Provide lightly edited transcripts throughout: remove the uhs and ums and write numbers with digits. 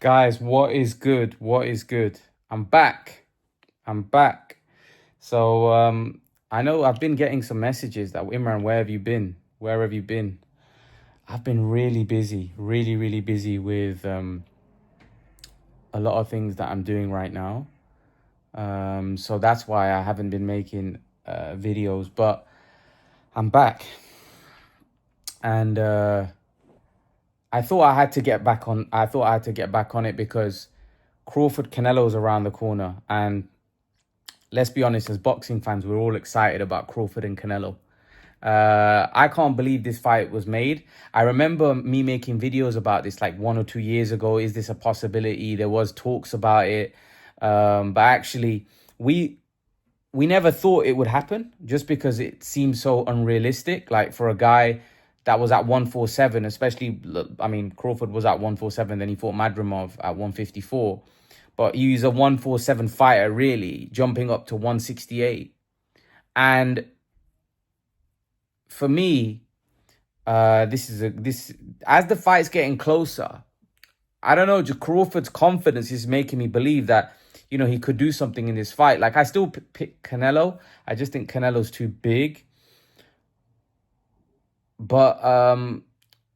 Guys, what is good? What is good? I'm back. I'm back. So I know I've been getting some messages that Imran, where have you been? Where have you been? I've been really busy, really busy with a lot of things that I'm doing right now. So that's why I haven't been making videos, but I'm back. And I thought I had to get back on it because Crawford Canelo's around the corner, and let's be honest, as boxing fans, we're all excited about Crawford and Canelo. I can't believe this fight was made. I remember me making videos about this like 1 or 2 years ago. Is this a possibility? There was talks about it, but actually, we we never thought it would happen just because it seems so unrealistic. Like for a guy that was at 147, especially, I mean, Crawford was at 147, then he fought Madrimov at 154. But he's a 147 fighter, really, jumping up to 168. And for me, this as the fight's getting closer, I don't know, just Crawford's confidence is making me believe that, he could do something in this fight. Like, I still pick Canelo. I just think Canelo's too big. But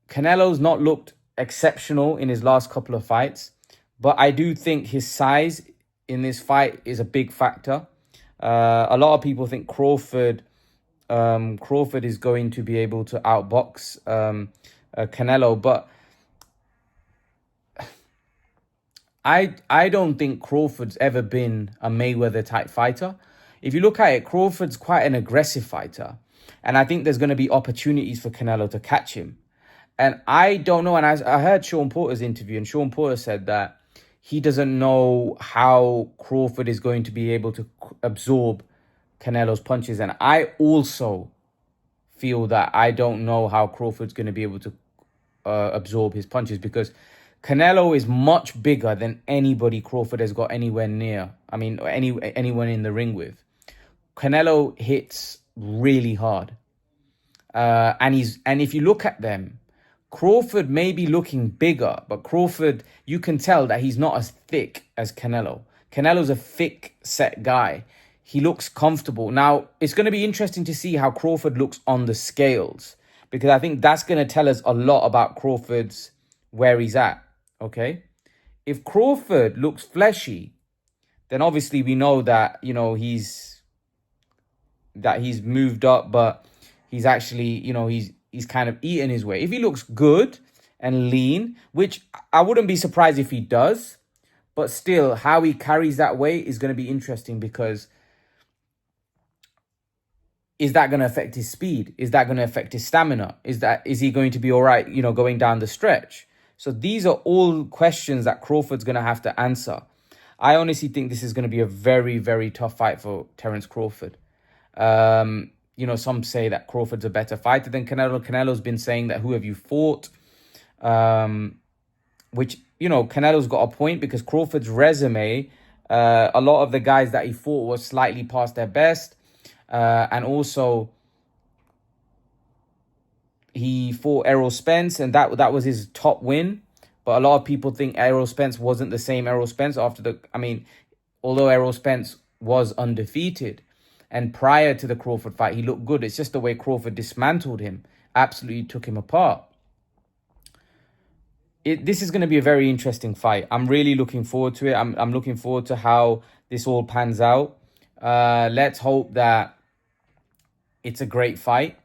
Canelo's not looked exceptional in his last couple of fights. But I do think his size in this fight is a big factor. A lot of people think Crawford is going to be able to outbox Canelo, but I don't think Crawford's ever been a Mayweather type fighter. If you look at it, Crawford's quite an aggressive fighter, and I think there's going to be opportunities for Canelo to catch him. And I don't know. And I heard Sean Porter's interview, and Sean Porter said that he doesn't know how Crawford is going to be able to absorb Canelo's punches. And I also feel that I don't know how Crawford's going to be able to absorb his punches, because Canelo is much bigger than anybody Crawford has got anywhere near. I mean, anyone in the ring with. Canelo hits really hard. And if you look at them, Crawford may be looking bigger, but Crawford, you can tell that he's not as thick as Canelo. Canelo's a thick set guy. He looks comfortable. Now, it's going to be interesting to see how Crawford looks on the scales, because I think that's going to tell us a lot about Crawford's where he's at. Okay? If Crawford looks fleshy, then obviously we know that, he's moved up, but he's actually, he's kind of eaten his way. If he looks good and lean, which I wouldn't be surprised if he does, but still, how he carries that weight is going to be interesting, because is that going to affect his speed? Is that going to affect his stamina? Is he going to be all right, going down the stretch? So these are all questions that Crawford's going to have to answer. I honestly think this is going to be a very, very tough fight for Terence Crawford. Some say that Crawford's a better fighter than Canelo. Canelo's been saying that, who have you fought? Which, Canelo's got a point, because Crawford's resume, a lot of the guys that he fought was slightly past their best. And also, he fought Errol Spence, and that was his top win. But a lot of people think Errol Spence wasn't the same Errol Spence although Errol Spence was undefeated, and prior to the Crawford fight, he looked good. It's just the way Crawford dismantled him, absolutely took him apart. This is going to be a very interesting fight. I'm really looking forward to it. I'm looking forward to how this all pans out. Let's hope that it's a great fight.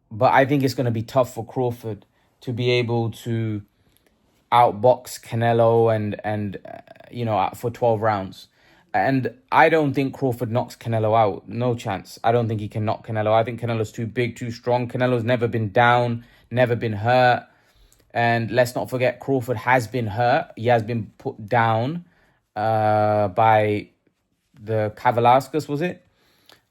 But I think it's going to be tough for Crawford to be able to outbox Canelo and for 12 rounds. And I don't think Crawford knocks Canelo out. No chance. I don't think he can knock Canelo. I think Canelo's too big, too strong. Canelo's never been down, never been hurt. And let's not forget, Crawford has been hurt. He has been put down by the Kavalauskas, was it?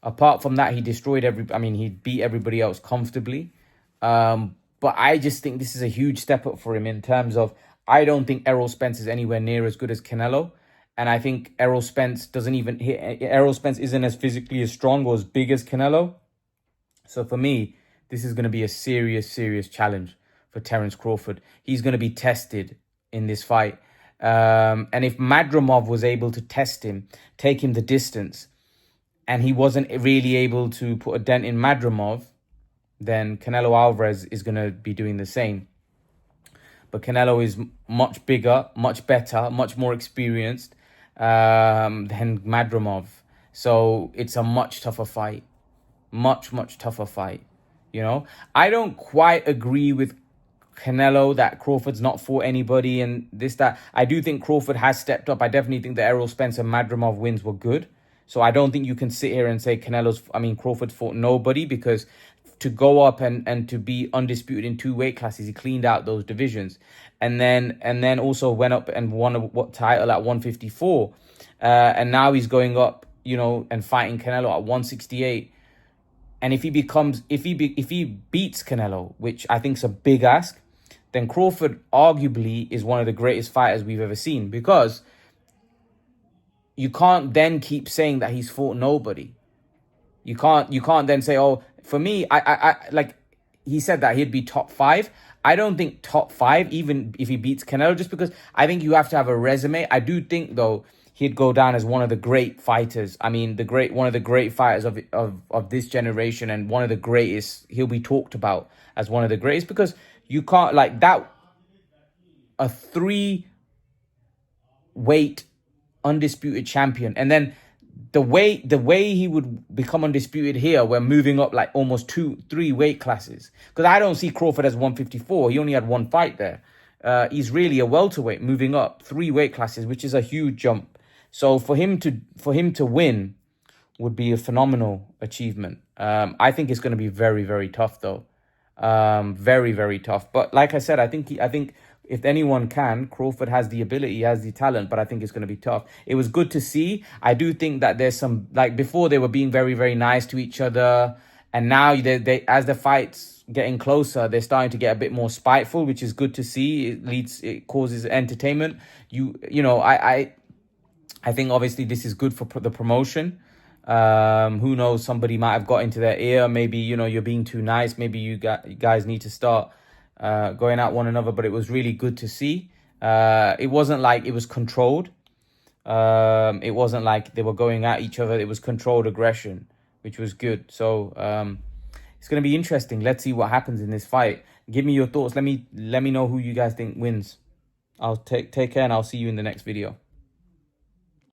Apart from that, he he beat everybody else comfortably. But I just think this is a huge step up for him in terms of, I don't think Errol Spence is anywhere near as good as Canelo. And I think Errol Spence isn't as physically as strong or as big as Canelo. So for me, this is going to be a serious, serious challenge for Terence Crawford. He's going to be tested in this fight. And if Madrimov was able to test him, take him the distance, and he wasn't really able to put a dent in Madrimov, then Canelo Alvarez is going to be doing the same. But Canelo is much bigger, much better, much more experienced than Madrimov. So it's a much tougher fight. Much tougher fight. You know, I don't quite agree with Canelo that Crawford's not fought anybody and this, that. I do think Crawford has stepped up. I definitely think the Errol Spence and Madrimov wins were good. So I don't think you can sit here and say Crawford fought nobody, because to go up and to be undisputed in 2 weight classes, he cleaned out those divisions. And then also went up and won a title at 154. And now he's going up, you know, and fighting Canelo at 168. And if he beats Canelo, which I think is a big ask, then Crawford arguably is one of the greatest fighters we've ever seen, because you can't then keep saying that he's fought nobody. You can't then say, oh, for me, I like, he said that he'd be top 5. I don't think top 5, even if he beats Canelo, just because I think you have to have a resume. I do think, though, he'd go down as one of the great fighters. I mean, one of the great fighters of this generation, and one of the greatest. He'll be talked about as one of the greatest, because you can't, like, that, a 3-weight undisputed champion, and then the way he would become undisputed here, we're moving up like almost 2-3 weight classes, because I don't see Crawford as 154. He only had 1 fight there. He's really a welterweight moving up 3 weight classes, which is a huge jump. So for him to win would be a phenomenal achievement. I think it's going to be very, very tough, though. Very, very tough. But like I said, I think if anyone can, Crawford has the ability, he has the talent, but I think it's going to be tough. It was good to see. I do think that there's some, like, before they were being very, very nice to each other, and now they as the fight's getting closer, they're starting to get a bit more spiteful, which is good to see. It causes entertainment. You know, I think obviously this is good for the promotion. Who knows, somebody might have got into their ear. Maybe, you know, you're being too nice. Maybe you guys need to start going at one another. But it was really good to see. It wasn't like it was controlled. It wasn't like they were going at each other. It was controlled aggression, which was good. So it's going to be interesting. Let's see what happens in this fight. Give me your thoughts. Let me know who you guys think wins. I'll take care, and I'll see you in the next video.